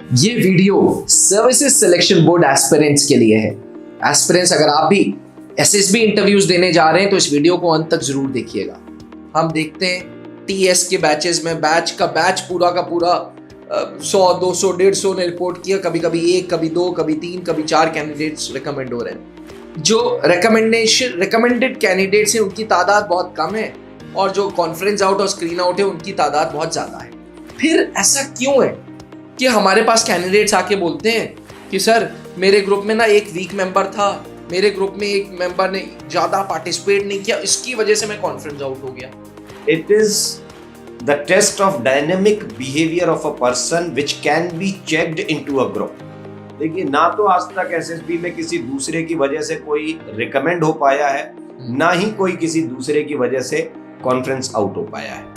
ये video services selection board aspirants के लिए है। एस्पिरेंट्स, अगर आप भी एसएसबी इंटरव्यूज देने जा रहे हैं तो इस वीडियो को अंत तक जरूर देखिएगा। हम देखते हैं टीएस के बैचेस में बैच पूरा का पूरा 100, 200, 150 ने रिपोर्ट किया। कभी कभी 1, कभी 2, कभी 3, कभी 4 कैंडिडेट्स रिकमेंड हो रहे हैं। जो रिकमेंडेड कैंडिडेट्स हैं उनकी तादाद बहुत कम है और जो कॉन्फ्रेंस आउट और स्क्रीन आउट है उनकी तादाद बहुत ज़्यादा है। फिर ऐसा क्यों है कि हमारे पास कैंडिडेट्स आके बोलते हैं कि सर मेरे ग्रुप में ना एक वीक मेंबर था, मेरे ग्रुप में एक मेंबर ने ज़्यादा पार्टिसिपेट नहीं किया, इसकी वजह से मैं कॉन्फ्रेंस आउट हो गया। It is the test of dynamic behavior of a person which can be checked into a group. देखिए, ना तो आज तक एसएसबी में किसी दूसरे की वजह से कोई रिकमेंड हो पाया है, ना ही कोई किसी दूसरे की वजह से कॉन्फ्रेंस आउट हो पाया है।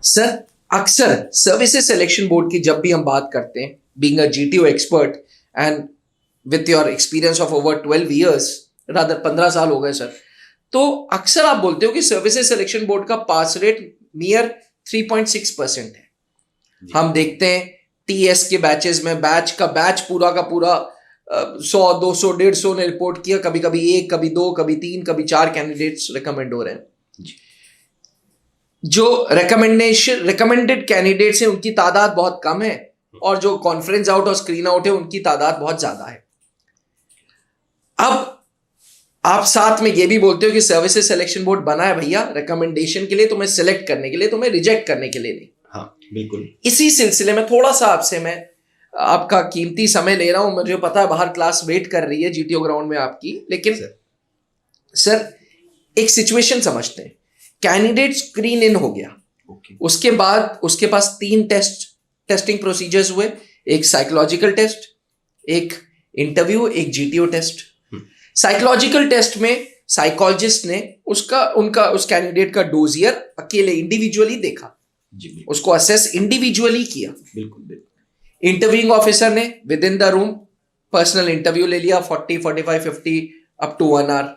सर, अक्सर सर्विसेज सिलेक्शन बोर्ड की जब भी हम बात करते हैं, being a GTO expert and with your experience of over 12 years, rather 15 साल हो गए सर, तो अक्सर आप बोलते हो कि सर्विसेज सिलेक्शन बोर्ड का पास रेट नियर 3.6% है। हम देखते हैं टीएस के बैचेस में बैच पूरा का पूरा 100, 200, 150 ने रिपोर्ट किया। कभी कभी 1, कभी 2, कभी 3, कभी 4 कैंडिडेट्स रिकमेंड हो रहे हैं। जो रिकमेंडेड कैंडिडेट्स हैं उनकी तादाद बहुत कम है और जो कॉन्फ्रेंस आउट और स्क्रीन आउट है उनकी तादाद बहुत ज्यादा है। अब आप साथ में ये भी बोलते हो कि सर्विसेज सिलेक्शन बोर्ड बना है भैया रिकमेंडेशन के लिए, तुम्हें सिलेक्ट करने के लिए, तुम्हें रिजेक्ट करने के लिए नहीं। हाँ, बिल्कुल। इसी सिलसिले में थोड़ा सा आपसे मैं आपका कीमती समय ले रहा हूं। मुझे पता है बाहर क्लास वेट कर रही है जीटीओ ग्राउंड में आपकी, लेकिन सर एक सिचुएशन समझते हैं। कैंडिडेट स्क्रीन इन हो गया, उसके बाद उसके पास 3 टेस्टिंग प्रोसीजर्स हुए, एक साइकोलॉजिकल टेस्ट, एक इंटरव्यू, एक जीटीओ टेस्ट। साइकोलॉजिकल टेस्ट में साइकोलॉजिस्ट ने उस कैंडिडेट का डोजियर अकेले इंडिविजुअली देखा, उसको असेस इंडिविजुअली किया। बिल्कुल। इंटरव्यूइंग ऑफिसर ने with in the room personal interview ले लिया, 40, 45, 50 अप टू 1 आवर,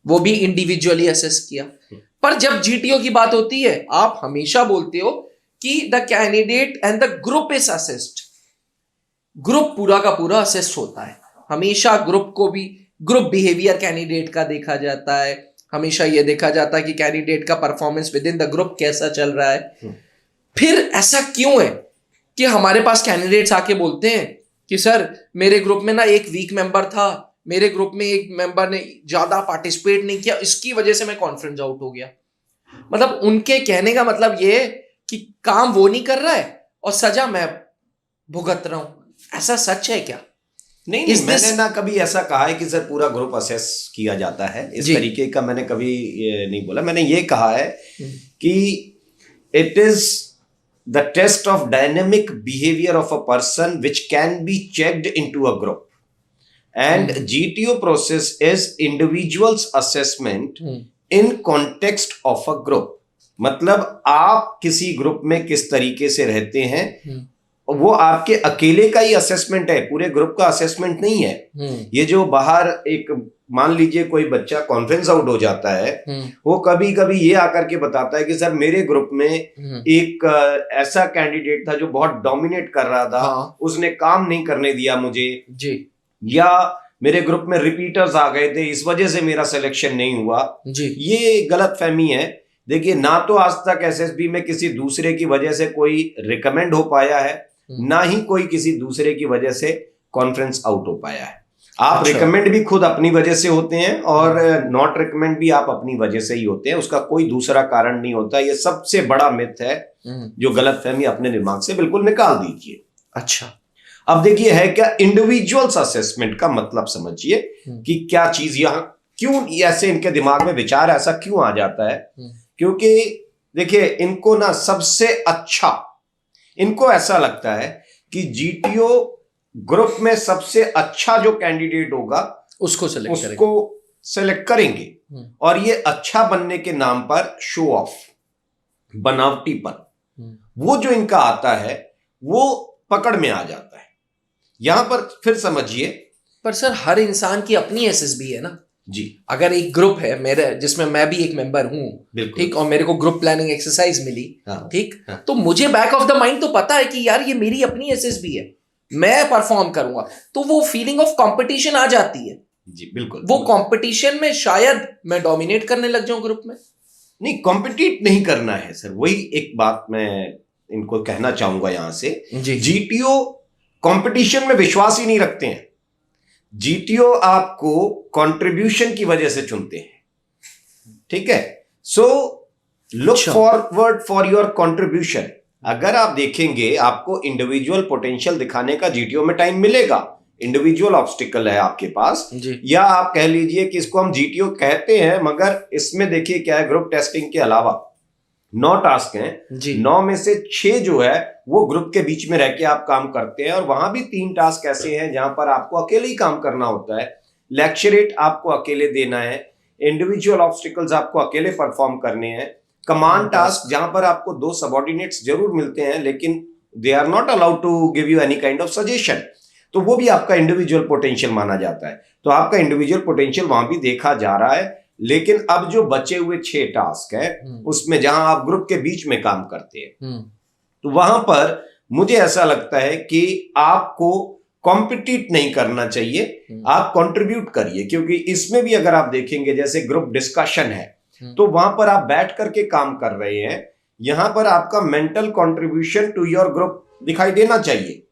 वो भी इंडिविजुअली असेस किया। पर जब जीटीओ की बात होती है, आप हमेशा बोलते हो कि the candidate and the group is assessed. Group पूरा का पूरा असेस होता है। हमेशा ग्रुप बिहेवियर कैंडिडेट का देखा जाता है। हमेशा यह देखा जाता है कि कैंडिडेट का performance with in the group कैसा चल रहा है। फिर ऐसा क्यों है कि हमारे पास कैंडिडेट्स आके बोलते हैं कि सर मेरे ग्रुप में ना एक वीक मेंबर था, मेरे ग्रुप में एक मेंबर ने ज्यादा पार्टिसिपेट नहीं किया, इसकी वजह से मैं कॉन्फ्रेंस आउट हो गया। मतलब उनके कहने का मतलब ये है कि काम वो नहीं कर रहा है और सजा मैं भुगत रहा हूं। ऐसा सच है क्या? नहीं, मैंने ना कभी ऐसा कहा है कि सर पूरा ग्रुप असेस किया जाता है, इस तरीके का मैंने कभी नहीं बोला। मैंने ये कहा है कि it is the test of dynamic behaviour of a person which can be checked into a group and GTO process is individuals assessment in context of a group। मतलब आप किसी ग्रुप में किस तरीके से रहते हैं, वो आपके अकेले का ही असेसमेंट है, पूरे ग्रुप का असेसमेंट नहीं है। ये जो बाहर एक मान लीजिए कोई बच्चा कॉन्फ्रेंस आउट हो जाता है, वो कभी कभी ये आकर के बताता है कि सर मेरे ग्रुप में एक ऐसा कैंडिडेट था जो बहुत डोमिनेट कर रहा था, उसने काम नहीं करने दिया मुझे जी, या मेरे ग्रुप में रिपीटर्स आ गए थे, इस वजह से मेरा सिलेक्शन नहीं हुआ जी। ये गलत फहमी है। देखिए, ना तो आज तक एसएसबी में किसी दूसरे की वजह से कोई रिकमेंड हो पाया है, ना ही कोई किसी दूसरे की वजह से कॉन्फ्रेंस आउट हो पाया है। आप रिकमेंड भी खुद अपनी वजह से होते हैं और नॉट रिकमेंड भी आप अपनी वजह से ही होते हैं, उसका कोई दूसरा कारण नहीं होता। ये सबसे बड़ा मिथ है जो गलत फहमी अपने दिमाग से बिल्कुल निकाल दीजिए। अच्छा, अब देखिए है क्या इंडिविजुअल्स असेसमेंट का मतलब समझिए कि क्या चीज यहां क्यों ऐसे इनके दिमाग में विचार ऐसा क्यों आ जाता है। क्योंकि देखिए, इनको ना सबसे अच्छा, इनको ऐसा लगता है कि जीटीओ ग्रुप में सबसे अच्छा जो कैंडिडेट होगा उसको सेलेक्ट करेंगे और ये अच्छा बनने के नाम पर शो ऑफ, बनावटीपन, वो जो इनका आता है वो पकड़ में आ जाता है। यहां पर फिर समझिए, पर सर हर इंसान की अपनी एसएसबी है ना। जी। अगर एक ग्रुप है मेरे जिसमें मैं भी एक मेंबर हूँ, ठीक, और मेरे को ग्रुप प्लानिंग एक्सरसाइज मिली, ठीक, तो मुझे बैक ऑफ द माइंड तो पता है कि यार ये मेरी अपनी एसएसबी है, मैं परफॉर्म करूंगा, तो वो फीलिंग ऑफ कंपटीशन आ जाती है। जी बिल्कुल। वो कंपटीशन में शायद मैं डोमिनेट करने लग जाऊं ग्रुप में। नहीं, कॉम्पिटिट नहीं करना है सर, वही एक बात मैं इनको कहना चाहूंगा यहां से। जीटीओ कंपटीशन में विश्वास ही नहीं रखते हैं। जीटीओ आपको कंट्रीब्यूशन की वजह से चुनते हैं, ठीक है। So look forward for your contribution. अगर आप देखेंगे आपको इंडिविजुअल पोटेंशियल दिखाने का जीटीओ में टाइम मिलेगा, इंडिविजुअल ऑब्स्टिकल है आपके पास, या आप कह लीजिए कि इसको हम जीटीओ कहते हैं, मगर इसमें देखिए क्या है, ग्रुप टेस्टिंग के अलावा 9 टास्क हैं, 9 में से 6 जो है वो ग्रुप के बीच में रह के आप काम करते हैं, और वहां भी 3 टास्क ऐसे हैं जहां पर आपको अकेले ही काम करना होता है। लेक्चरेट आपको अकेले देना है, इंडिविजुअल ऑब्स्टिकल्स आपको अकेले परफॉर्म करने हैं, कमांड टास्क जहां पर आपको 2 सबऑर्डिनेट्स जरूर मिलते हैं लेकिन they are not allowed to give you any kind of suggestion, तो वो भी आपका इंडिविजुअल पोटेंशियल माना जाता है। तो आपका इंडिविजुअल पोटेंशियल वहां भी देखा जा रहा है। लेकिन अब जो बचे हुए 6 टास्क है उसमें जहां आप ग्रुप के बीच में काम करते हैं, तो वहां पर मुझे ऐसा लगता है कि आपको कॉम्पिटिट नहीं करना चाहिए, आप कंट्रीब्यूट करिए। क्योंकि इसमें भी अगर आप देखेंगे जैसे ग्रुप डिस्कशन है, तो वहां पर आप बैठ करके काम कर रहे हैं, यहां पर आपका mental contribution to your group दिखाई देना चाहिए।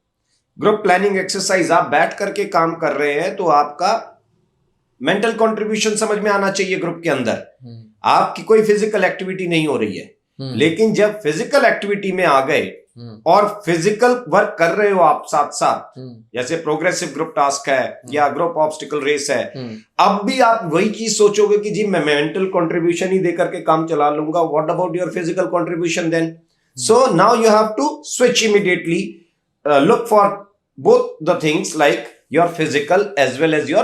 ग्रुप प्लानिंग एक्सरसाइज आप बैठ करके काम कर रहे हैं तो आपका मेंटल कंट्रीब्यूशन समझ में आना चाहिए ग्रुप के अंदर। आपकी कोई फिजिकल एक्टिविटी नहीं हो रही है, लेकिन जब फिजिकल एक्टिविटी में आ गए और फिजिकल वर्क कर रहे हो आप साथ साथ, जैसे प्रोग्रेसिव ग्रुप टास्क है या ग्रुप ऑब्स्टिकल रेस है, अब भी आप वही चीज सोचोगे कि जी मैं मेंटल कंट्रीब्यूशन ही दे करके काम चला लूंगा, what about your physical contribution then? So now you have to switch immediately, look for both the things like your physical as well as your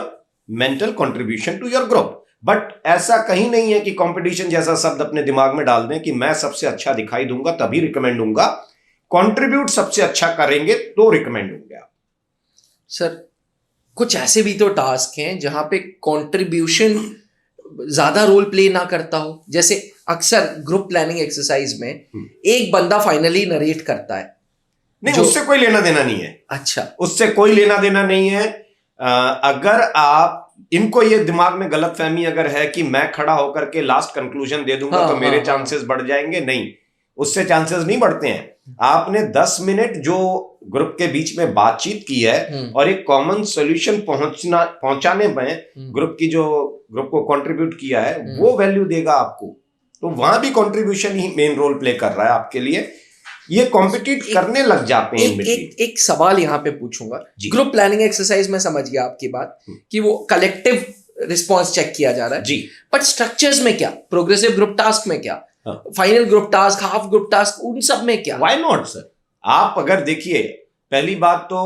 mental contribution to your group. But ऐसा कहीं नहीं है कि competition जैसा शब्द अपने दिमाग में डाल दें कि मैं सबसे अच्छा दिखाई दूंगा तभी रिकमेंड दूंगा। कंट्रीब्यूट सबसे अच्छा करेंगे तो रिकमेंड होंगे आप। सर कुछ ऐसे भी तो टास्क हैं जहां पे कंट्रीब्यूशन ज्यादा रोल प्ले ना करता हो, जैसे अक्सर ग्रुप प्लानिंग एक्सरसाइज में एक बंदा फाइनली नरेट करता है। नहीं, उससे कोई लेना देना नहीं है। अच्छा, उससे कोई लेना देना नहीं है। अगर आप इनको ये दिमाग में गलतफहमी अगर है कि मैं खड़ा होकर के लास्ट कंक्लूजन दे दूंगा तो मेरे चांसेस बढ़ जाएंगे, नहीं, उससे चांसेस नहीं बढ़ते हैं। आपने 10 मिनट जो ग्रुप के बीच में बातचीत की है और एक कॉमन सॉल्यूशन पहुंचाने में ग्रुप को कंट्रीब्यूट किया है, वो वैल्यू देगा आपको। तो वहां भी कंट्रीब्यूशन ही मेन रोल प्ले कर रहा है आपके लिए। ये कॉम्पिटिट करने लग जाते हैं। एक सवाल यहाँ पे पूछूंगा। ग्रुप प्लानिंग एक्सरसाइज में समझ गया आपकी बात कि वो कलेक्टिव रिस्पॉन्स चेक किया जा रहा है जी, बट स्ट्रक्चर्स में क्या, प्रोग्रेसिव ग्रुप टास्क में क्या, final group task, half group task, उन सब में क्या? Why not sir? आप अगर देखिए, पहली बात तो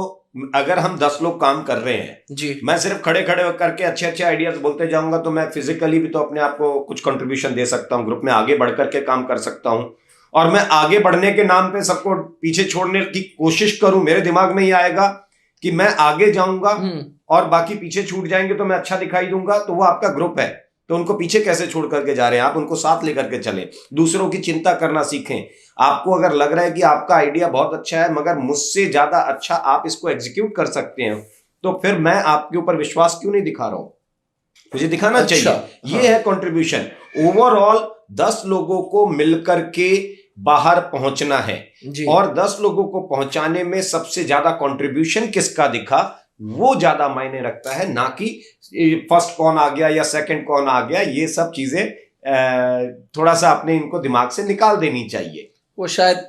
अगर हम 10 लोग काम कर रहे हैं जी, मैं सिर्फ खड़े खड़े करके अच्छे अच्छे आइडियाज बोलते जाऊंगा तो मैं फिजिकली भी तो अपने आप को कुछ कंट्रीब्यूशन दे सकता हूँ, ग्रुप में आगे बढ़ करके काम कर सकता हूँ। और मैं आगे बढ़ने के नाम पे सबको पीछे छोड़ने की कोशिश करूं, मेरे दिमाग में ये आएगा कि मैं आगे जाऊंगा और बाकी पीछे छूट जाएंगे तो मैं अच्छा दिखाई दूंगा, तो वो आपका ग्रुप है, तो उनको पीछे कैसे छोड़ करके जा रहे हैं आप? उनको साथ लेकर के चलें, दूसरों की चिंता करना सीखें। आपको अगर लग रहा है कि आपका आइडिया बहुत अच्छा है मगर मुझसे ज्यादा अच्छा आप इसको एग्जीक्यूट कर सकते हैं, तो फिर मैं आपके ऊपर विश्वास क्यों नहीं दिखा रहा हूं? मुझे दिखाना चाहिए। ये है कंट्रीब्यूशन। ओवरऑल 10 लोगों को मिलकर के बाहर पहुंचना है और 10 लोगों को पहुंचाने में सबसे ज्यादा कंट्रीब्यूशन किसका दिखा वो ज्यादा मायने रखता है, ना कि फर्स्ट कौन आ गया या सेकंड कौन आ गया। ये सब चीजें थोड़ा सा अपने इनको दिमाग से निकाल देनी चाहिए। वो शायद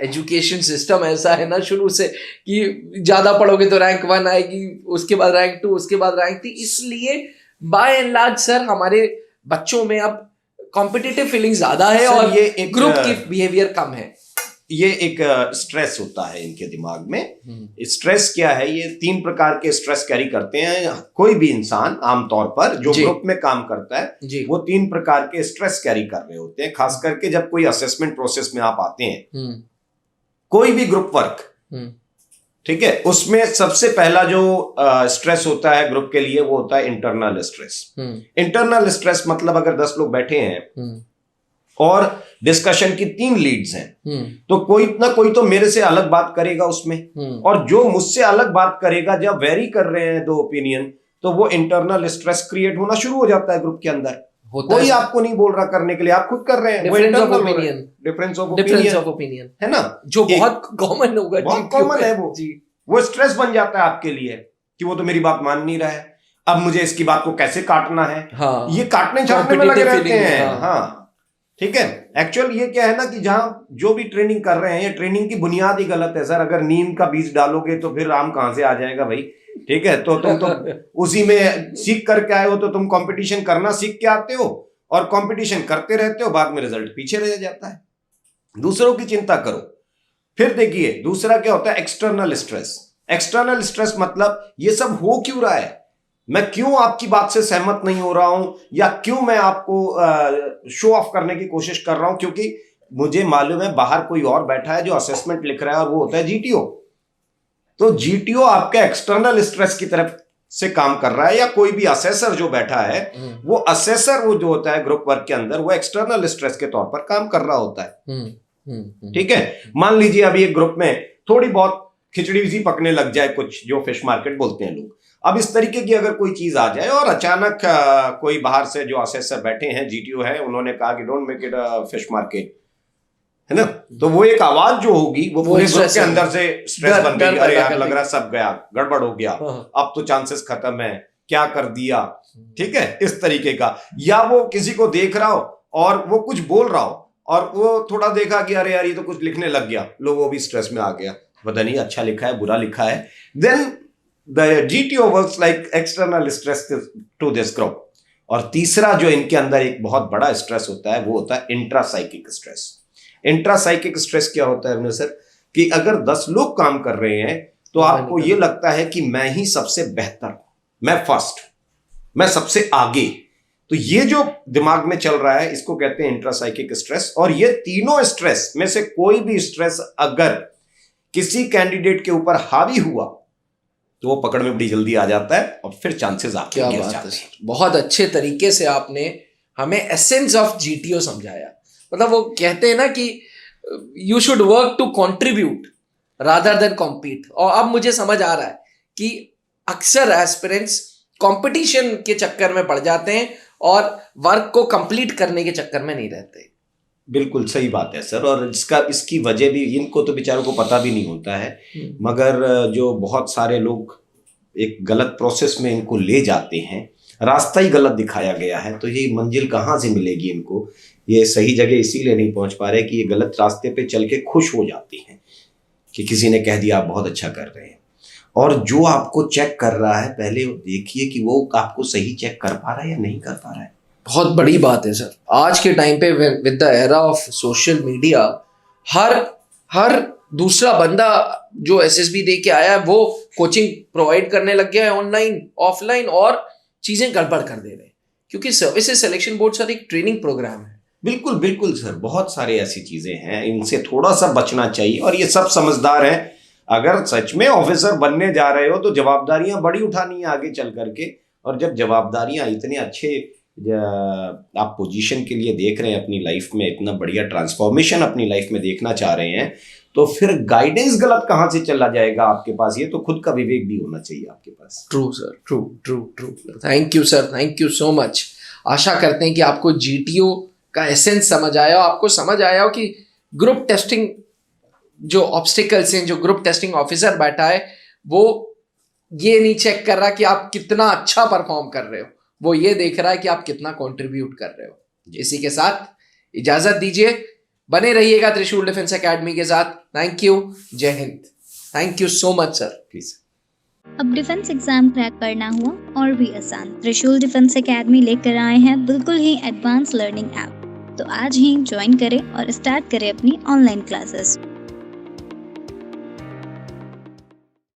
एजुकेशन सिस्टम ऐसा है ना शुरू से कि ज्यादा पढ़ोगे तो रैंक 1 आएगी, उसके बाद रैंक 2, उसके बाद रैंक 3, इसलिए बाय एंड लार्ज सर हमारे बच्चों में अब कॉम्पिटिटिव फीलिंग ज्यादा है और ये एक ग्रुप की बिहेवियर कम है। ये एक स्ट्रेस होता है इनके दिमाग में। स्ट्रेस क्या है? ये 3 प्रकार के स्ट्रेस कैरी करते हैं कोई भी इंसान आमतौर पर जो ग्रुप में काम करता है, वो 3 प्रकार के स्ट्रेस कैरी कर रहे होते हैं। खास करके जब कोई असेसमेंट प्रोसेस में आप आते हैं, कोई भी ग्रुप वर्क ठीक है, उसमें सबसे पहला जो स्ट्रेस होता है ग्रुप के लिए वो होता है इंटरनल स्ट्रेस। इंटरनल स्ट्रेस मतलब अगर 10 लोग बैठे हैं और डिस्कशन की 3 लीड्स हैं, तो कोई ना कोई तो मेरे से अलग बात करेगा उसमें, और जो मुझसे अलग बात करेगा, जब वेरी कर रहे हैं 2 ओपिनियन, तो वो इंटरनल स्ट्रेस क्रिएट होना शुरू हो जाता है ग्रुप के अंदर। कोई आपको नहीं बोल रहा करने के लिए, आप खुद कर रहे हैं। डिफरेंस ऑफ ओपिनियन है ना, जो बहुत कॉमन होगा, बहुत कॉमन है वो स्ट्रेस बन जाता है आपके लिए कि वो तो मेरी बात मान नहीं रहा है, अब मुझे इसकी बात को कैसे काटना है। हाँ, ये काटने छाटने में लगे रहते हैं। हाँ, ठीक है। एक्चुअल ये क्या है ना कि जहां जो भी ट्रेनिंग कर रहे हैं, ये ट्रेनिंग की बुनियाद ही गलत है सर। अगर नीम का बीज डालोगे तो फिर आम कहां से आ जाएगा भाई, ठीक है। तो तुम तो उसी में सीख करके आए हो, तो तुम कंपटीशन करना सीख के आते हो और कंपटीशन करते रहते हो, बाद में रिजल्ट पीछे रह जाता है। दूसरों की चिंता करो। फिर देखिए दूसरा क्या होता है, एक्सटर्नल स्ट्रेस। एक्सटर्नल स्ट्रेस मतलब ये सब हो क्यों रहा है, मैं क्यों आपकी बात से सहमत नहीं हो रहा हूं, या क्यों मैं आपको शो ऑफ करने की कोशिश कर रहा हूं, क्योंकि मुझे मालूम है बाहर कोई और बैठा है जो असेसमेंट लिख रहा है, और वो होता है जीटीओ। तो जीटीओ आपके एक्सटर्नल स्ट्रेस की तरफ से काम कर रहा है, या कोई भी असेसर जो बैठा है, वो असेसर वो जो होता है ग्रुप वर्क के अंदर, वो एक्सटर्नल स्ट्रेस के तौर पर काम कर रहा होता है। ठीक है। मान लीजिए अभी एक ग्रुप में थोड़ी बहुत खिचड़ी सी पकने लग जाए, कुछ जो फिश मार्केट बोलते हैं लोग। अब इस तरीके की अगर कोई चीज आ जाए और अचानक कोई बाहर से जो असेसर बैठे हैं, जीटीओ है, उन्होंने कहा कि don't make it a fish market, है ना, तो वो एक आवाज जो होगी वो पूरे ग्रुप के अंदर से स्ट्रेस बन गई। अरे यार लग रहा सब गया, गड़बड़ हो गया, अब तो चांसेस खत्म है, क्या कर दिया, ठीक है, इस तरीके का। या वो किसी को देख रहा हो और वो कुछ बोल रहा हो और वो थोड़ा देखा कि अरे यार ये तो कुछ लिखने लग गया, लो वो भी स्ट्रेस में आ गया, पता नहीं अच्छा लिखा है बुरा लिखा है। Then the GTO works like external stress to this group. और तीसरा जो इनके अंदर एक बहुत बड़ा स्ट्रेस होता है वो होता है इंट्रासाइकिक स्ट्रेस। इंट्रासाइकिक स्ट्रेस क्या होता है सर, कि अगर 10 लोग काम कर रहे हैं तो आपको ये लगता है कि मैं ही सबसे बेहतर, मैं फर्स्ट, मैं सबसे आगे। तो ये जो दिमाग में चल रहा है इसको कहते हैं इंट्रासाइकिक स्ट्रेस। और ये तीनों स्ट्रेस में से कोई भी स्ट्रेस अगर किसी कैंडिडेट के ऊपर हावी हुआ तो वो पकड़ में बड़ी जल्दी आ जाता है और फिर चांसेस आपके गिर जाते हैं। बहुत अच्छे तरीके से आपने हमें एसेंस ऑफ जीटीओ समझाया। मतलब वो कहते हैं ना कि you should work to contribute rather than compete. और अब मुझे समझ आ रहा है कि अक्सर एस्पिरेंट्स कंपटीशन के चक्कर में पड़ जाते हैं और वर्क को कंप्लीट करने के चक्कर में नहीं रहते। बिल्कुल सही बात है सर। और इसकी वजह भी इनको तो बेचारों को पता भी नहीं होता है, मगर जो बहुत सारे लोग एक गलत प्रोसेस में इनको ले जाते हैं, रास्ता ही गलत दिखाया गया है, तो ये मंजिल कहाँ से मिलेगी इनको, ये सही जगह इसीलिए नहीं पहुंच पा रहे कि ये गलत रास्ते पे चल के खुश हो जाते हैं कि किसी ने कह दिया आप बहुत अच्छा कर रहे हैं। और जो आपको चेक कर रहा है पहले देखिए कि वो आपको सही चेक कर पा रहा है या नहीं कर पा रहा है। बहुत बड़ी बात है सर। आज के टाइम पे with the era of social media, हर दूसरा बंदा जो एसएसबी दे के आया है वो कोचिंग प्रोवाइड करने लग गया है, ऑनलाइन ऑफलाइन, और चीजें गड़बड़ कर दे रहे हैं, क्योंकि सर्विसेज सिलेक्शन बोर्ड सर एक ट्रेनिंग प्रोग्राम है। बिल्कुल बिल्कुल सर, बहुत सारे ऐसी चीजें हैं, इनसे थोड़ा सा बचना चाहिए। और ये सब समझदार हैं। अगर सच में ऑफिसर बनने जा रहे हो तो जवाबदारियां बड़ी उठानी है आगे चल करके। और जब जवाबदारियां इतने अच्छे आप पोजीशन के लिए देख रहे हैं अपनी लाइफ में, इतना बढ़िया ट्रांसफॉर्मेशन अपनी लाइफ में देखना चाह रहे हैं, तो फिर गाइडेंस गलत कहां से चला जाएगा आपके पास। ये तो खुद का विवेक भी होना चाहिए आपके पास। True sir, true. Thank you sir, thank you so much. आशा करते हैं कि आपको जीटीओ का एसेंस समझ आया हो, आपको समझ आया हो कि ग्रुप टेस्टिंग जो ऑब्स्टिकल्स हैं, जो ग्रुप टेस्टिंग ऑफिसर बैठा है वो ये नहीं चेक कर रहा कि आप कितना अच्छा परफॉर्म कर रहे हो, वो ये देख रहा है कि आप कितना कंट्रीब्यूट कर रहे हो। इसी के साथ इजाजत दीजिए, बने रहिएगा त्रिशूल डिफेंस एकेडमी के साथ। थैंक यू, जय Hind. Thank you so much sir. Please. अब डिफेंस एग्जाम क्रैक करना हुआ और भी आसान, त्रिशूल डिफेंस एकेडमी लेकर आए हैं बिल्कुल ही एडवांस लर्निंग ऐप। तो आज ही ज्वाइन करें और स्टार्ट करें अपनी ऑनलाइन क्लासेस।